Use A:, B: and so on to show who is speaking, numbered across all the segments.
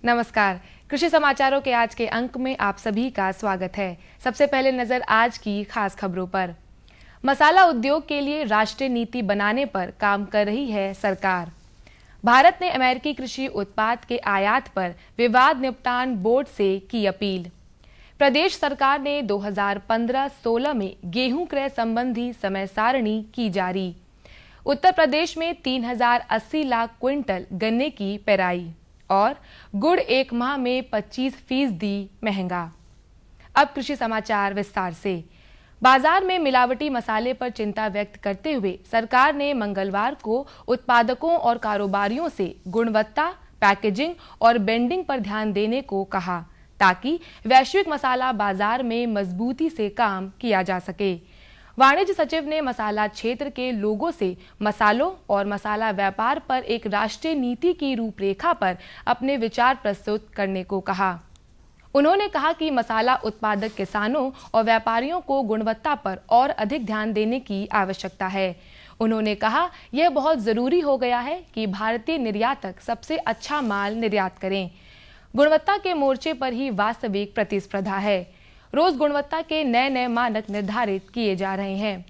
A: नमस्कार। कृषि समाचारों के आज के अंक में आप सभी का स्वागत है। सबसे पहले नजर आज की खास खबरों पर। मसाला उद्योग के लिए राष्ट्रीय नीति बनाने पर काम कर रही है सरकार। भारत ने अमेरिकी कृषि उत्पाद के आयात पर विवाद निपटान बोर्ड से की अपील। प्रदेश सरकार ने 2015-16 में गेहूं क्रय संबंधी समय सारणी की जारी। उत्तर प्रदेश में 3080 लाख क्विंटल गन्ने की पेराई और गुड़ एक माह में 25% महंगा। अब कृषि समाचार विस्तार से। बाजार में मिलावटी मसाले पर चिंता व्यक्त करते हुए सरकार ने मंगलवार को उत्पादकों और कारोबारियों से गुणवत्ता, पैकेजिंग और ब्रांडिंग पर ध्यान देने को कहा, ताकि वैश्विक मसाला बाजार में मजबूती से काम किया जा सके। वाणिज्य सचिव ने मसाला क्षेत्र के लोगों से मसालों और मसाला व्यापार पर एक राष्ट्रीय नीति की रूपरेखा पर अपने विचार प्रस्तुत करने को कहा। उन्होंने कहा कि मसाला उत्पादक किसानों और व्यापारियों को गुणवत्ता पर और अधिक ध्यान देने की आवश्यकता है। उन्होंने कहा, यह बहुत जरूरी हो गया है कि भारतीय निर्यातक सबसे अच्छा माल निर्यात करें। गुणवत्ता के मोर्चे पर ही वास्तविक प्रतिस्पर्धा है। रोज गुणवत्ता के नए नए मानक निर्धारित किए जा रहे हैं।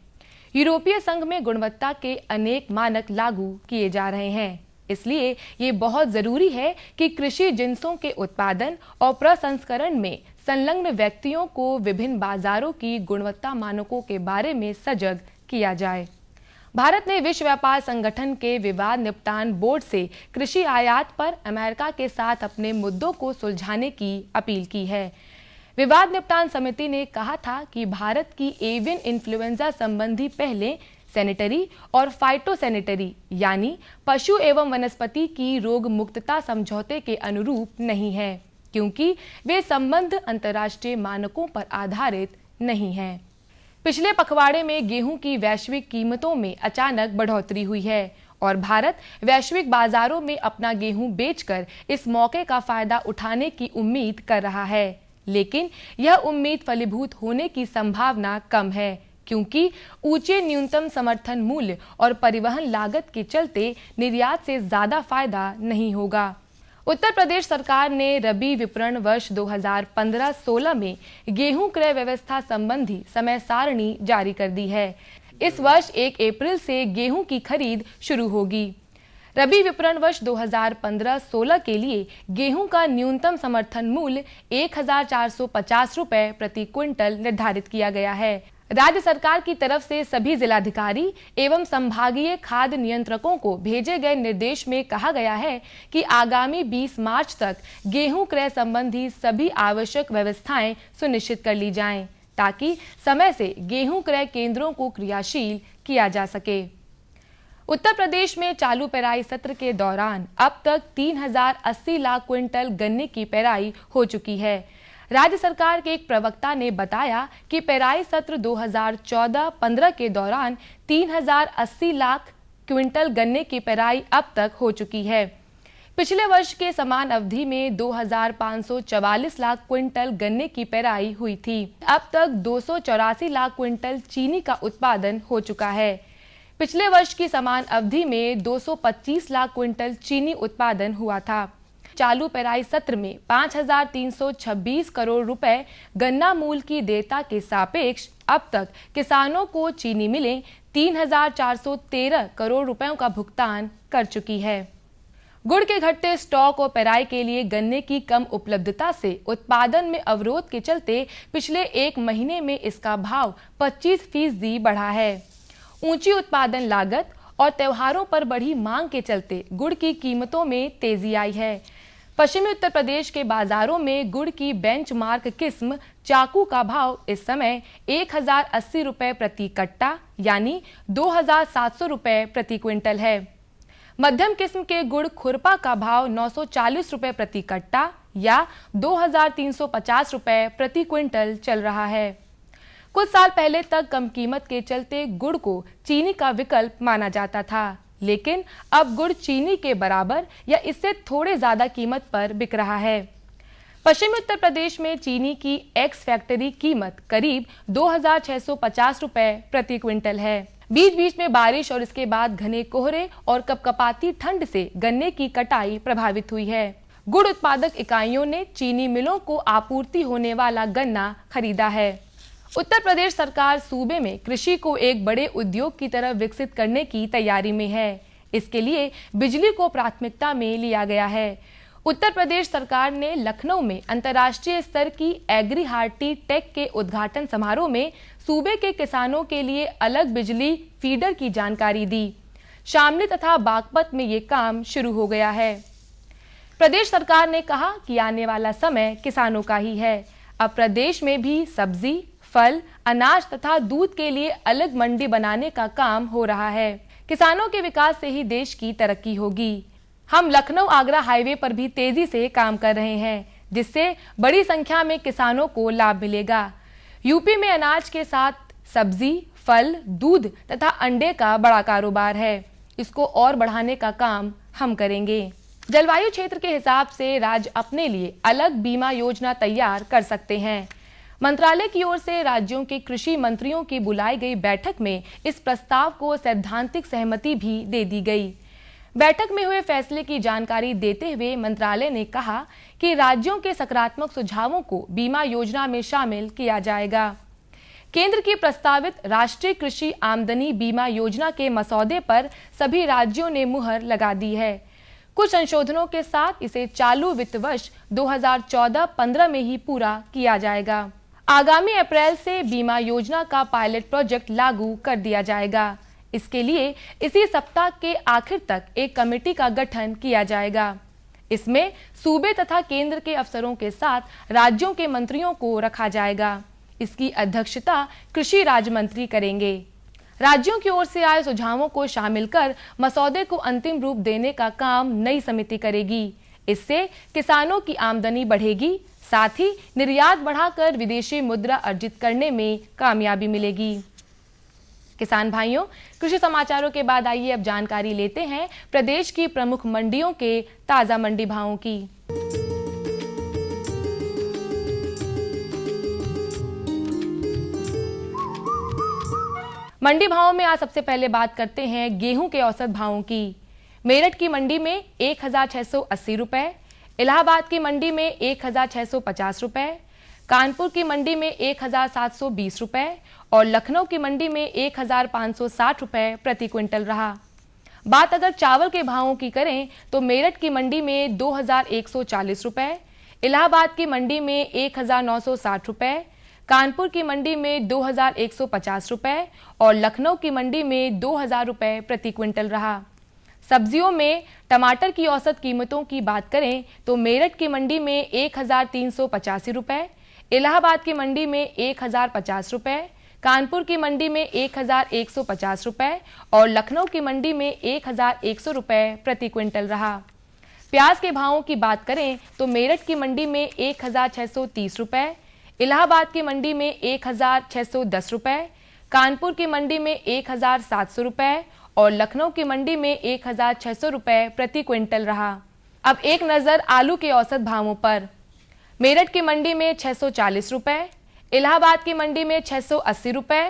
A: यूरोपीय संघ में गुणवत्ता के अनेक मानक लागू किए जा रहे हैं। इसलिए ये बहुत जरूरी है कि कृषि जिन्सों के उत्पादन और प्रसंस्करण में संलग्न व्यक्तियों को विभिन्न बाजारों की गुणवत्ता मानकों के बारे में सजग किया जाए। भारत ने विश्व व्यापार संगठन के विवाद निपटान बोर्ड से कृषि आयात पर अमेरिका के साथ अपने मुद्दों को सुलझाने की अपील की है। विवाद निपटान समिति ने कहा था कि भारत की एवियन इन्फ्लुएंजा संबंधी पहले सैनिटरी और फाइटोसैनिटरी यानी पशु एवं वनस्पति की रोग मुक्तता समझौते के अनुरूप नहीं है, क्योंकि वे संबंध अंतर्राष्ट्रीय मानकों पर आधारित नहीं है। पिछले पखवाड़े में गेहूं की वैश्विक कीमतों में अचानक बढ़ोतरी हुई है और भारत वैश्विक बाजारों में अपना गेहूं बेचकर इस मौके का फायदा उठाने की उम्मीद कर रहा है। लेकिन यह उम्मीद फलीभूत होने की संभावना कम है, क्योंकि ऊंचे न्यूनतम समर्थन मूल्य और परिवहन लागत के चलते निर्यात से ज्यादा फायदा नहीं होगा। उत्तर प्रदेश सरकार ने रबी विपणन वर्ष 2015-16 में गेहूं क्रय व्यवस्था संबंधी समय सारणी जारी कर दी है। इस वर्ष 1 अप्रैल से गेहूं की खरीद शुरू होगी। रबी विपणन वर्ष 2015-16 के लिए गेहूं का न्यूनतम समर्थन मूल्य 1450 रुपए प्रति क्विंटल निर्धारित किया गया है। राज्य सरकार की तरफ से सभी जिलाधिकारी एवं संभागीय खाद्य नियंत्रकों को भेजे गए निर्देश में कहा गया है कि आगामी 20 मार्च तक गेहूं क्रय संबंधी सभी आवश्यक व्यवस्थाएं सुनिश्चित कर ली जाएं, ताकि समय से गेहूं क्रय केंद्रों को क्रियाशील किया जा सके। उत्तर प्रदेश में चालू पेराई सत्र के दौरान अब तक 3080 लाख क्विंटल गन्ने की पेराई हो चुकी है। राज्य सरकार के एक प्रवक्ता ने बताया कि पेराई सत्र 2014-15 के दौरान 3080 लाख क्विंटल गन्ने की पेराई अब तक हो चुकी है। पिछले वर्ष के समान अवधि में 2544 लाख क्विंटल गन्ने की पेराई हुई थी। अब तक 284 लाख क्विंटल चीनी का उत्पादन हो चुका है। पिछले वर्ष की समान अवधि में 225 लाख क्विंटल चीनी उत्पादन हुआ था। चालू पेराई सत्र में 5326 करोड़ रुपए गन्ना मूल की देयता के सापेक्ष अब तक किसानों को चीनी मिलें 3413 करोड़ रुपयों का भुगतान कर चुकी है। गुड़ के घटते स्टॉक और पेराई के लिए गन्ने की कम उपलब्धता से उत्पादन में अवरोध के चलते पिछले 1 महीने में इसका भाव 25% बढ़ा है। ऊंची उत्पादन लागत और त्योहारों पर बढ़ी मांग के चलते गुड़ की कीमतों में तेजी आई है। पश्चिमी उत्तर प्रदेश के बाजारों में गुड़ की बेंचमार्क किस्म चाकू का भाव इस समय 1080 रुपए प्रति कट्टा यानी 2700 रुपए प्रति क्विंटल है। मध्यम किस्म के गुड़ खुरपा का भाव 940 रुपए प्रति कट्टा या 2350 रुपए प्रति क्विंटल चल रहा है। कुछ साल पहले तक कम कीमत के चलते गुड़ को चीनी का विकल्प माना जाता था, लेकिन अब गुड़ चीनी के बराबर या इससे थोड़े ज्यादा कीमत पर बिक रहा है। पश्चिमी उत्तर प्रदेश में चीनी की एक्स फैक्ट्री कीमत करीब 2650 रुपए प्रति क्विंटल है। बीच बीच में बारिश और इसके बाद घने कोहरे और कपकपाती ठंड से गन्ने की कटाई प्रभावित हुई है। गुड़ उत्पादक इकाइयों ने चीनी मिलों को आपूर्ति होने वाला गन्ना खरीदा है। उत्तर प्रदेश सरकार सूबे में कृषि को एक बड़े उद्योग की तरह विकसित करने की तैयारी में है। इसके लिए बिजली को प्राथमिकता में लिया गया है। उत्तर प्रदेश सरकार ने लखनऊ में अंतर्राष्ट्रीय स्तर की एग्री हार्टी टेक के उद्घाटन समारोह में सूबे के किसानों के लिए अलग बिजली फीडर की जानकारी दी। शामली तथा बागपत में ये काम शुरू हो गया है। प्रदेश सरकार ने कहा कि आने वाला समय किसानों का ही है। अब प्रदेश में भी सब्जी, फल, अनाज तथा दूध के लिए अलग मंडी बनाने का काम हो रहा है। किसानों के विकास से ही देश की तरक्की होगी। हम लखनऊ आगरा हाईवे पर भी तेजी से काम कर रहे हैं, जिससे बड़ी संख्या में किसानों को लाभ मिलेगा। यूपी में अनाज के साथ सब्जी, फल, दूध तथा अंडे का बड़ा कारोबार है। इसको और बढ़ाने का काम हम करेंगे। जलवायु क्षेत्र के हिसाब से राज्य अपने लिए अलग बीमा योजना तैयार कर सकते हैं। मंत्रालय की ओर से राज्यों के कृषि मंत्रियों की बुलाई गई बैठक में इस प्रस्ताव को सैद्धांतिक सहमति भी दे दी गई। बैठक में हुए फैसले की जानकारी देते हुए मंत्रालय ने कहा कि राज्यों के सकारात्मक सुझावों को बीमा योजना में शामिल किया जाएगा। केंद्र की प्रस्तावित राष्ट्रीय कृषि आमदनी बीमा योजना के मसौदे पर सभी राज्यों ने मुहर लगा दी है। कुछ संशोधनों के साथ इसे चालू वित्त वर्ष 2014-15 में ही पूरा किया जाएगा। आगामी अप्रैल से बीमा योजना का पायलट प्रोजेक्ट लागू कर दिया जाएगा। इसके लिए इसी सप्ताह के आखिर तक एक कमेटी का गठन किया जाएगा। इसमें सूबे तथा केंद्र के अफसरों के साथ राज्यों के मंत्रियों को रखा जाएगा। इसकी अध्यक्षता कृषि राज्य मंत्री करेंगे। राज्यों की ओर से आए सुझावों को शामिल कर मसौदे को अंतिम रूप देने का काम नई समिति करेगी। इससे किसानों की आमदनी बढ़ेगी, साथ ही निर्यात बढ़ाकर विदेशी मुद्रा अर्जित करने में कामयाबी मिलेगी। किसान भाइयों, कृषि समाचारों के बाद आइए अब जानकारी लेते हैं प्रदेश की प्रमुख मंडियों के ताजा मंडी भावों की। मंडी भावों में आज सबसे पहले बात करते हैं गेहूं के औसत भावों की। मेरठ की मंडी में 1680 रुपए, इलाहाबाद की मंडी में 1650 रुपए, कानपुर की मंडी में 1720 रुपए और लखनऊ की मंडी में 1560 रुपए प्रति क्विंटल रहा। बात अगर चावल के भावों की करें तो मेरठ की मंडी में 2140 रुपए, इलाहाबाद की मंडी में 1960 रुपए, कानपुर की मंडी में 2150 रुपए और लखनऊ की मंडी में 2000 रुपए प्रति क्विंटल रहा। सब्जियों में टमाटर की औसत कीमतों की बात करें तो मेरठ की मंडी में 1385 रुपए, इलाहाबाद की मंडी में 1050 रुपए, कानपुर की मंडी में 1150 रुपए और लखनऊ की मंडी में 1100 रुपए प्रति क्विंटल रहा। प्याज के भावों की बात करें तो मेरठ की मंडी में 1630 रुपए, इलाहाबाद की मंडी में 1610 रुपए, कानपुर की मंडी में 1700 रुपए और लखनऊ की मंडी में 1600 रुपए प्रति क्विंटल रहा। अब एक नजर आलू के औसत भावों पर। मेरठ की मंडी में 640 रुपए, इलाहाबाद की मंडी में 680 रुपए,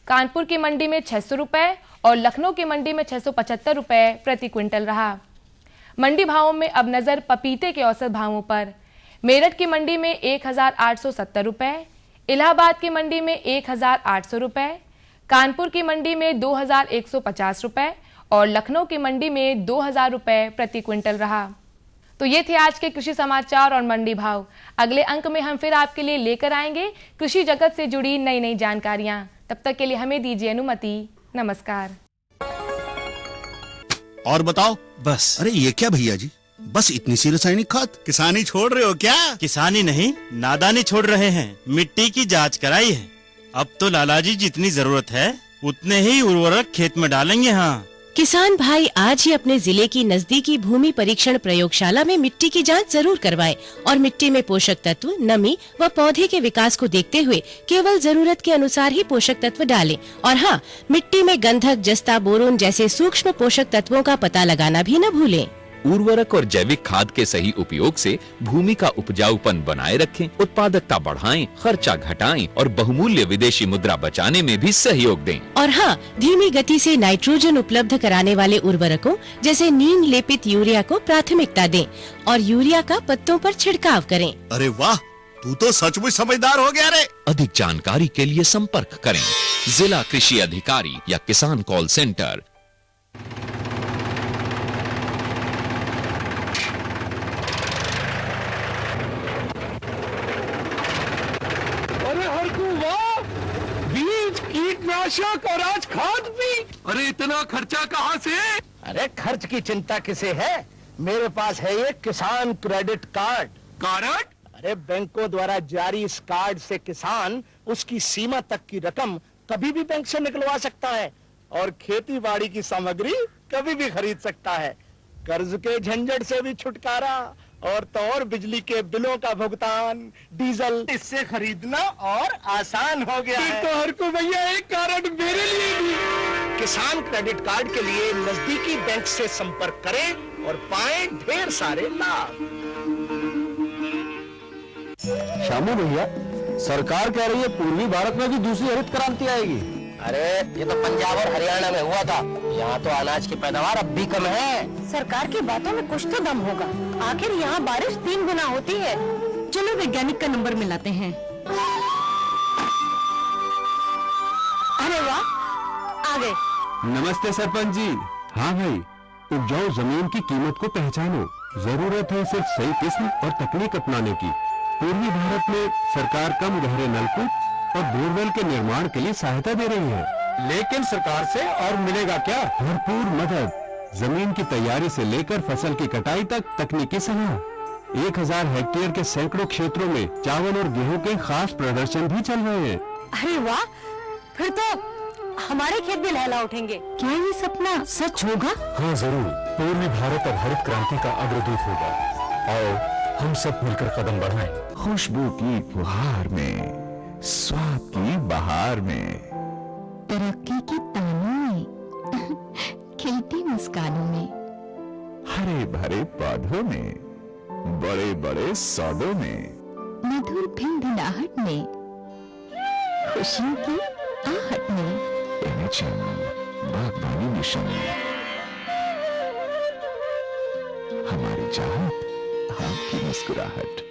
A: कानपुर की मंडी में 600 रुपए और लखनऊ की मंडी में 675 रुपए प्रति क्विंटल रहा। मंडी भावों में अब नजर पपीते के औसत भावों पर। मेरठ की मंडी में 1870 रुपए, इलाहाबाद की मंडी में 1800 रुपए, कानपुर की मंडी में 2150 रुपए और लखनऊ की मंडी में 2000 रुपए प्रति क्विंटल रहा। तो ये थे आज के कृषि समाचार और मंडी भाव। अगले अंक में हम फिर आपके लिए लेकर आएंगे कृषि जगत से जुड़ी नई नई जानकारियां। तब तक के लिए हमें दीजिए अनुमति। नमस्कार।
B: और बताओ। बस। अरे ये क्या भैया जी, बस इतनी सी रासायनिक खाद? किसानी छोड़ रहे हो क्या?
C: किसानी नहीं, नादानी छोड़ रहे हैं। मिट्टी की जांच कराई है। अब तो लालाजी जितनी जरूरत है उतने ही उर्वरक खेत में डालेंगे। हाँ
D: किसान भाई आज ही अपने जिले की नजदीकी भूमि परीक्षण प्रयोगशाला में मिट्टी की जांच जरूर करवाएं और मिट्टी में पोषक तत्व, नमी व पौधे के विकास को देखते हुए केवल जरूरत के अनुसार ही पोषक तत्व डालें। और हाँ, मिट्टी में गंधक, जस्ता, बोरोन जैसे सूक्ष्म पोषक तत्वों का पता लगाना भी न भूलें।
E: उर्वरक और जैविक खाद के सही उपयोग से भूमि का उपजाऊपन बनाए रखें, उत्पादकता बढ़ाएं, खर्चा घटाएं और बहुमूल्य विदेशी मुद्रा बचाने में भी सहयोग दें।
D: और हाँ, धीमी गति से नाइट्रोजन उपलब्ध कराने वाले उर्वरकों जैसे नीम लेपित यूरिया को प्राथमिकता दें और यूरिया का पत्तों पर छिड़काव करें।
B: अरे वाह, तू तो सचमुच समझदार हो गया रे।
E: अधिक जानकारी के लिए संपर्क करें जिला कृषि अधिकारी या किसान कॉल सेंटर।
F: अरे हरकू वाह, बीज कीटनाशक और आज खाद भी। अरे इतना खर्चा कहाँ से?
G: अरे खर्च की चिंता किसे है, मेरे पास है ये किसान क्रेडिट कार्ड।
F: कार्ड?
G: अरे बैंकों द्वारा जारी इस कार्ड से किसान उसकी सीमा तक की रकम कभी भी बैंक से निकलवा सकता है और खेती बाड़ी की सामग्री कभी भी खरीद सकता है। कर्ज के झंझट से भी छुटकारा और तो और बिजली के बिलों का भुगतान, डीजल इससे खरीदना और आसान हो गया है।
F: तो हरकू भैया एक कार्ड मेरे लिए भी।
G: किसान क्रेडिट कार्ड के लिए नजदीकी बैंक से संपर्क करें और पाएं ढेर सारे लाभ।
H: श्यामू भैया, सरकार कह रही है पूर्वी भारत में भी दूसरी हरित क्रांति आएगी।
G: अरे ये तो पंजाब और हरियाणा में हुआ था, यहाँ तो अनाज की पैदावार अब भी कम है।
I: सरकार की बातों में कुछ तो दम होगा, आखिर यहाँ बारिश 3 गुना होती है। चलो वैज्ञानिक का नंबर मिलाते हैं। अरे वाह, आ गए।
H: नमस्ते सरपंच जी। हाँ भाई, उपजाऊ जमीन की कीमत को पहचानो, जरूरत है सिर्फ सही किस्म और तकनीक अपनाने की। पूर्वी भारत में सरकार कम गहरे नलकूप और बोरवेल के निर्माण के लिए सहायता दे रही है।
F: लेकिन सरकार से और मिलेगा क्या?
H: भरपूर मदद, जमीन की तैयारी से लेकर फसल की कटाई तक तकनीकी सलाह। 1000 हेक्टेयर के सैकड़ों क्षेत्रों में चावल और गेहूं के खास प्रदर्शन भी चल रहे हैं।
I: अरे वाह, फिर तो हमारे खेत भी लहला उठेंगे। क्या ये सपना सच होगा?
H: हाँ जरूर, पूर्वी भारत अब हरित क्रांति का अग्रदूत होगा। आओ हम सब मिलकर कदम बढ़ाएं।
J: खुशबू की फुहार में, स्वाद की बहार में,
I: तरक्की की तानों में, खिलती मुस्कानों में,
J: हरे भरे पौधों में, बड़े बड़े सौदों में,
I: मधुर भिनभिनाहट में, खुशियों की आहट में,
J: एनएचएम बागवानी मिशन, हमारी चाहत, आपकी मुस्कुराहट।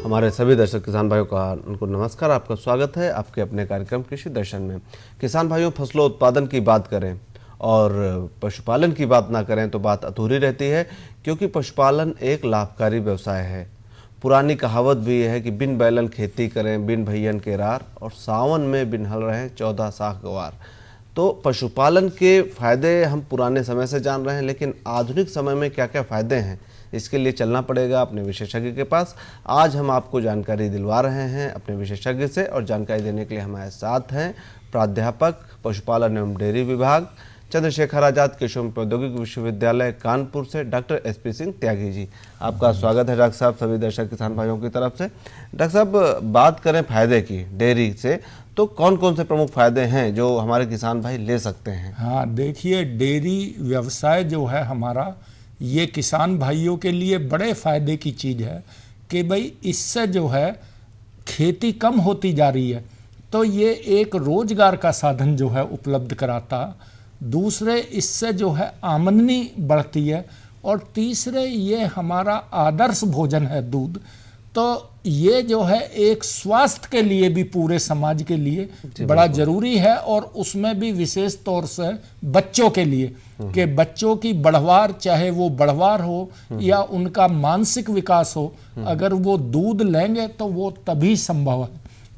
K: हमारे सभी दर्शक किसान भाइयों का उनको नमस्कार। आपका स्वागत है आपके अपने कार्यक्रम कृषि दर्शन में। किसान भाइयों, फसलों उत्पादन की बात करें और पशुपालन की बात ना करें तो बात अधूरी रहती है, क्योंकि पशुपालन एक लाभकारी व्यवसाय है। पुरानी कहावत भी है कि बिन बैलन खेती करें बिन भैयन के रार, और सावन में बिन हल रहे 14 साख गवार। तो पशुपालन के फ़ायदे हम पुराने समय से जान रहे हैं, लेकिन आधुनिक समय में क्या क्या फ़ायदे हैं इसके लिए चलना पड़ेगा अपने विशेषज्ञ के पास। आज हम आपको जानकारी दिलवा रहे हैं अपने विशेषज्ञ से, और जानकारी देने के लिए हमारे साथ हैं प्राध्यापक पशुपालन एवं डेयरी विभाग चंद्रशेखर आजाद कृषि प्रौद्योगिकी विश्वविद्यालय कानपुर से डॉक्टर SP सिंह त्यागी जी। आपका स्वागत है डॉक्टर साहब सभी दर्शक किसान भाइयों की तरफ से। डॉक्टर साहब, बात करें फ़ायदे की डेयरी से, तो कौन कौन से प्रमुख फ़ायदे हैं जो हमारे किसान भाई ले सकते हैं?
F: हाँ देखिए, डेयरी व्यवसाय जो है हमारा, ये किसान भाइयों के लिए बड़े फ़ायदे की चीज़ है कि भाई इससे जो है खेती कम होती जा रही है, तो ये एक रोजगार का साधन जो है उपलब्ध कराता। दूसरे, इससे जो है आमदनी बढ़ती है, और तीसरे ये हमारा आदर्श भोजन है दूध। तो ये जो है एक स्वास्थ्य के लिए भी पूरे समाज के लिए बड़ा जरूरी है, और उसमें भी विशेष तौर से बच्चों के लिए कि बच्चों की बढ़वार, चाहे वो बढ़वार हो या उनका मानसिक विकास हो, अगर वो दूध लेंगे तो वो तभी संभव है।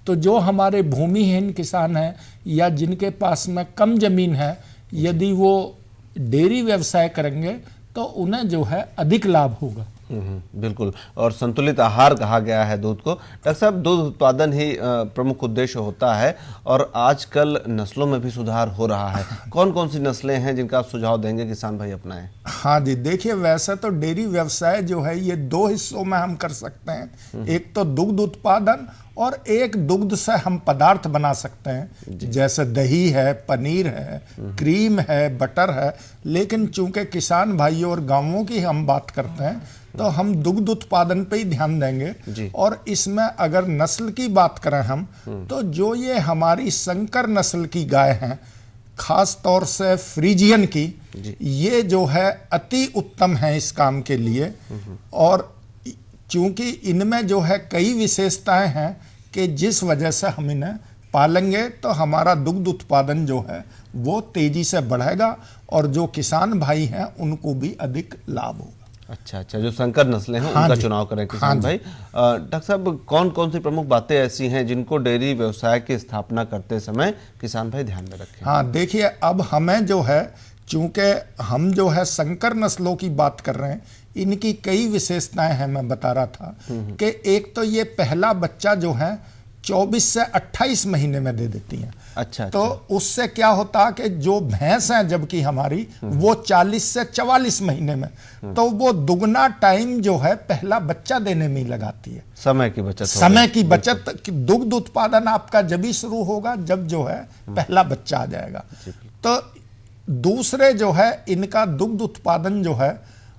F: तो जो हमारे भूमिहीन किसान हैं या जिनके पास में कम जमीन है, यदि वो डेयरी व्यवसाय करेंगे तो उन्हें जो है अधिक लाभ होगा।
K: बिल्कुल। और संतुलित आहार कहा गया है दूध को। डॉक्टर साहब, दूध उत्पादन ही प्रमुख उद्देश्य होता है और आजकल नस्लों में भी सुधार हो रहा है। कौन कौन सी नस्लें हैं जिनका आप सुझाव देंगे किसान भाई अपनाएं?
F: हाँ जी, देखिए वैसे तो डेयरी व्यवसाय जो है ये दो हिस्सों में हम कर सकते हैं। एक तो दुग्ध उत्पादन और एक दुग्ध से हम पदार्थ बना सकते हैं, जैसे दही है, पनीर है, क्रीम है, बटर है। लेकिन चूंकि किसान भाइयों और गांवों की हम बात करते हैं तो हम दुग्ध उत्पादन पे ही ध्यान देंगे। और इसमें अगर नस्ल की बात करें हम तो जो ये हमारी संकर नस्ल की गाय हैं, खास तौर से फ्रीजियन की, ये जो है अति उत्तम है इस काम के लिए। और चूंकि इनमें जो है कई विशेषताएं हैं कि जिस वजह से हम इन्हें पालेंगे तो हमारा दुग्ध उत्पादन जो है वो तेजी से बढ़ेगा और जो किसान भाई हैं उनको भी अधिक लाभ होगा।
K: अच्छा, जो संकर नस्लें हैं उनका चुनाव करें किसान भाई। डॉक्टर साहब, कौन कौन सी प्रमुख बातें ऐसी हैं जिनको डेयरी व्यवसाय की स्थापना करते समय किसान भाई ध्यान में रखें?
F: हाँ, देखिए अब हमें जो है, चूंकि हम जो है संकर नस्लों की बात कर रहे हैं, इनकी कई विशेषताएं हैं। मैं बता रहा था कि एक तो ये पहला बच्चा जो है 24 से 28 महीने में दे देती हैं।
K: अच्छा।
F: तो उससे क्या होता कि जो भैंस है जबकि हमारी वो 40 से 44 महीने में, तो वो दुगना टाइम जो है पहला बच्चा देने में ही लगाती है।
K: समय की बचत,
F: समय की बचत। दुग्ध उत्पादन आपका जब ही शुरू होगा जब जो है पहला बच्चा आ जाएगा। तो दूसरे जो है इनका दुग्ध उत्पादन जो है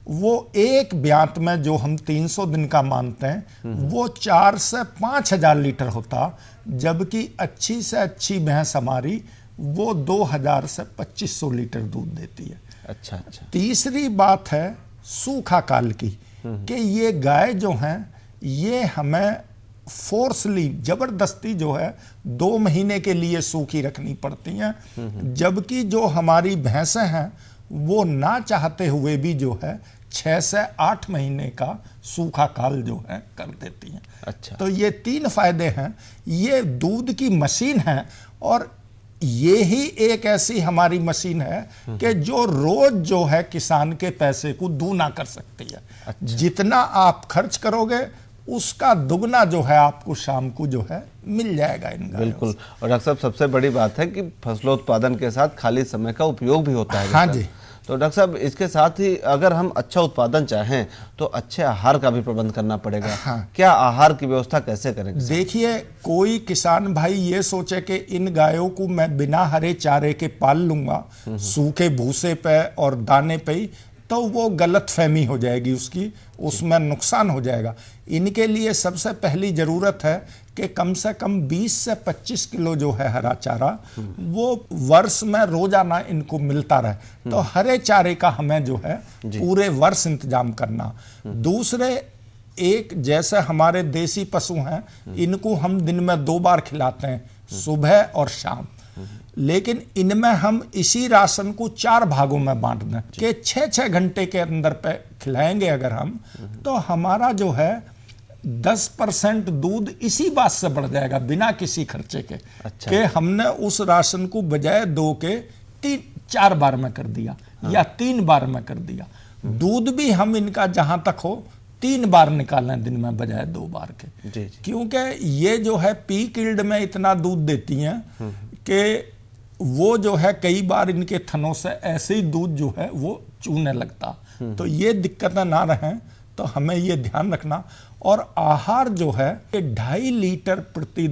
F: वो एक ब्यात में जो हम 300 दिन का मानते हैं वो 4 से 5,000 लीटर होता, जबकि अच्छी से अच्छी भैंस हमारी वो 2,000 से 2,500 लीटर दूध देती है।
K: अच्छा।
F: तीसरी बात है सूखा काल की, कि ये गाय जो हैं ये हमें फोर्सली जबरदस्ती जो है 2 महीने के लिए सूखी रखनी पड़ती हैं, जबकि जो हमारी भैंसें हैं वो ना चाहते हुए भी जो है 6 से 8 महीने का सूखा काल जो है कर देती हैं।
K: अच्छा।
F: तो ये 3 फायदे हैं। ये दूध की मशीन है और ये ही एक ऐसी हमारी मशीन है कि जो रोज जो है किसान के पैसे को दूना कर सकती है। अच्छा। जितना आप खर्च करोगे उसका दुगना जो है आपको शाम को जो है मिल जाएगा इन गायों।
K: बिल्कुल। और डॉक्टर साहब, सबसे बड़ी बात है कि फसलोत्पादन के साथ खाली समय का उपयोग भी होता है।
F: हाँ जी।
K: तो डॉक्टर साहब, इसके साथ ही अगर हम अच्छा उत्पादन चाहें तो अच्छे आहार का भी प्रबंध करना पड़ेगा।
F: हाँ।
K: क्या आहार की व्यवस्था कैसे करें?
F: देखिए, कोई किसान भाई ये सोचे कि इन गायों को मैं बिना हरे चारे के पाल लूंगा, सूखे भूसे पे और दाने पे ही, तो वो गलत फहमी हो जाएगी उसकी, उसमें नुकसान हो जाएगा। इनके लिए सबसे पहली ज़रूरत है कि कम से कम 20 से 25 किलो जो है हरा चारा वो वर्ष में रोजाना इनको मिलता रहे। तो हरे चारे का हमें जो है पूरे वर्ष इंतजाम करना। दूसरे, एक जैसे हमारे देसी पशु हैं, इनको हम दिन में 2 बार खिलाते हैं, सुबह और शाम। लेकिन इनमें हम इसी राशन को 4 भागों में बांट दें कि 6-6 घंटे के अंदर पे खिलाएंगे अगर हम, तो हमारा जो है 10% दूध इसी बात से बढ़ जाएगा बिना किसी खर्चे के।
K: अच्छा।
F: कि हमने उस राशन को बजाय 2 के 3-4 बार में कर दिया। हाँ। या 3 बार में कर दिया। दूध भी हम इनका जहां तक हो 3 बार निकालें दिन में बजाय 2 बार के। क्योंकि ये जो है पीक यील्ड में इतना दूध देती हैं कि वो जो है कई बार इनके थनों से ऐसे ही दूध जो है वो चूने लगता। तो ये दिक्कतें ना रहें तो हमें ये ध्यान रखना। और आहार जो है 2.5 लीटर प्रति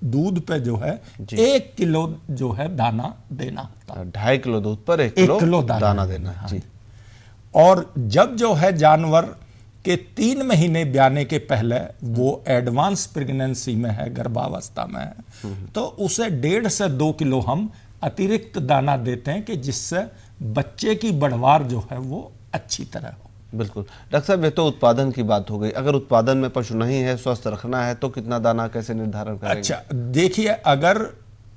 F: दूध पे जो है 1 किलो जो है दाना देना होता है।
K: 2.5 किलो दूध पर 1 किलो दाना देना।
F: हाँ जी। और जब जो है जानवर के 3 महीने ब्याने के पहले वो एडवांस प्रेगनेंसी में है, गर्भावस्था में है, तो उसे 1.5 से 2 किलो हम अतिरिक्त दाना देते हैं कि जिससे बच्चे की बढ़वार जो है वो अच्छी तरह हो।
K: बिल्कुल। डॉक्टर साहब, ये तो उत्पादन की बात हो गई। अगर उत्पादन में पशु नहीं है, स्वस्थ रखना है, तो कितना दाना कैसे निर्धारण करेंगे?
F: अच्छा, देखिए, अगर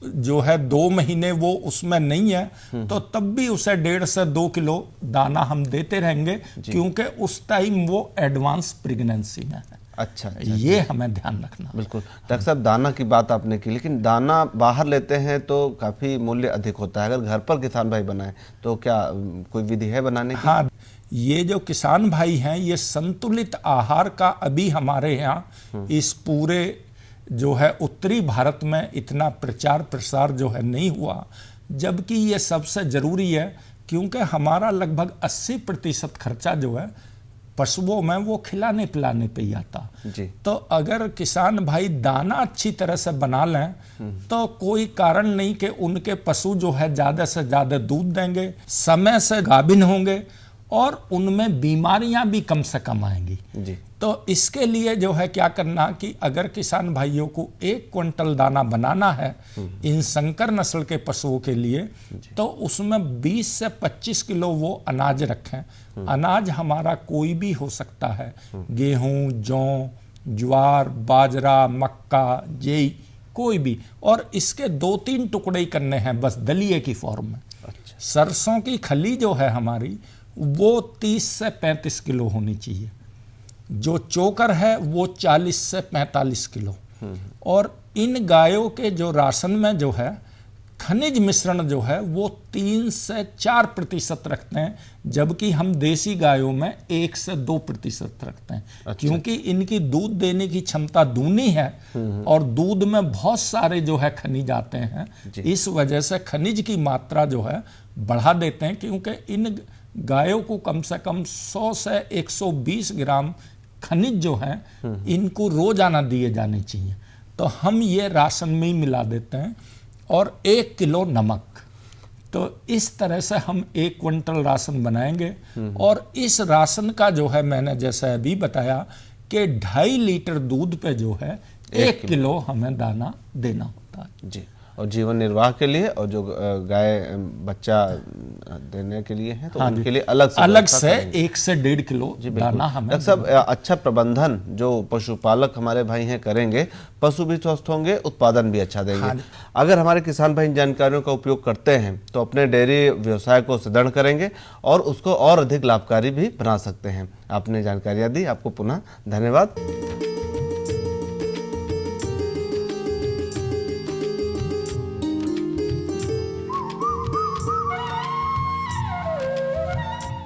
F: जो है 2 महीने वो उसमें नहीं है तो तब भी उसे 1.5 से 2 किलो दाना हम देते रहेंगे, क्योंकि उस टाइम वो एडवांस प्रेगनेंसी में है।
K: अच्छा।
F: ये हमें ध्यान रखना।
K: बिल्कुल। डॉक्टर साहब, दाना की बात आपने की, लेकिन दाना बाहर लेते हैं तो काफ़ी मूल्य अधिक होता है। अगर घर पर किसान भाई बनाए तो क्या कोई विधि है बनाने की?
F: हाँ, ये जो किसान भाई हैं, ये संतुलित आहार का अभी हमारे यहाँ इस पूरे जो है उत्तरी भारत में इतना प्रचार प्रसार जो है नहीं हुआ, जबकि ये सबसे जरूरी है, क्योंकि हमारा लगभग 80% खर्चा जो है पशुओं में वो खिलाने पिलाने पे ही आता।
K: जी।
F: तो अगर किसान भाई दाना अच्छी तरह से बना लें तो कोई कारण नहीं कि उनके पशु जो है ज़्यादा से ज़्यादा दूध देंगे, समय से गाभिन होंगे और उनमें बीमारियां भी कम से कम आएंगी।
K: जी।
F: तो इसके लिए जो है क्या करना कि अगर किसान भाइयों को 1 क्विंटल दाना बनाना है इन संकर नस्ल के पशुओं के लिए, तो उसमें 20 से 25 किलो वो अनाज रखें। अनाज हमारा कोई भी हो सकता है, गेहूं, जौ, ज्वार, बाजरा, मक्का, जेई, कोई भी, और इसके 2-3 टुकड़े ही करने हैं बस दलिए की फॉर्म में।
K: अच्छा।
F: सरसों की खली जो है हमारी वो 30 से 35 किलो होनी चाहिए, जो चोकर है वो 40 से 45 किलो। और इन गायों के जो राशन में जो है खनिज मिश्रण जो है वो 3 से 4% रखते हैं, जबकि हम देसी गायों में 1 से 2% रखते हैं। अच्छा। क्योंकि इनकी दूध देने की क्षमता दूनी है और दूध में बहुत सारे जो है खनिज आते हैं, इस वजह से खनिज की मात्रा जो है बढ़ा देते हैं, क्योंकि इन गायों को कम से कम 100 से 120 ग्राम खनिज जो है इनको रोजाना दिए जाने चाहिए। तो हम ये राशन में ही मिला देते हैं। और 1 किलो नमक। तो इस तरह से हम 1 क्विंटल राशन बनाएंगे और इस राशन का जो है मैंने जैसे अभी बताया कि 2.5 लीटर दूध पे जो है 1 किलो हमें दाना देना होता है।
K: जी। और जीवन निर्वाह के लिए और जो गाय बच्चा देने के लिए है तो उनके लिए अलग से 1 से 1.5 किलो दाना हमें। सब अच्छा प्रबंधन जो पशुपालक हमारे भाई हैं करेंगे, पशु भी स्वस्थ होंगे, उत्पादन भी अच्छा देंगे। हाँ। अगर हमारे किसान भाई इन जानकारियों का उपयोग करते हैं तो अपने डेयरी व्यवसाय को सुदृढ़ करेंगे और उसको और अधिक लाभकारी भी बना सकते हैं। आपने जानकारियां दी, आपको पुनः धन्यवाद।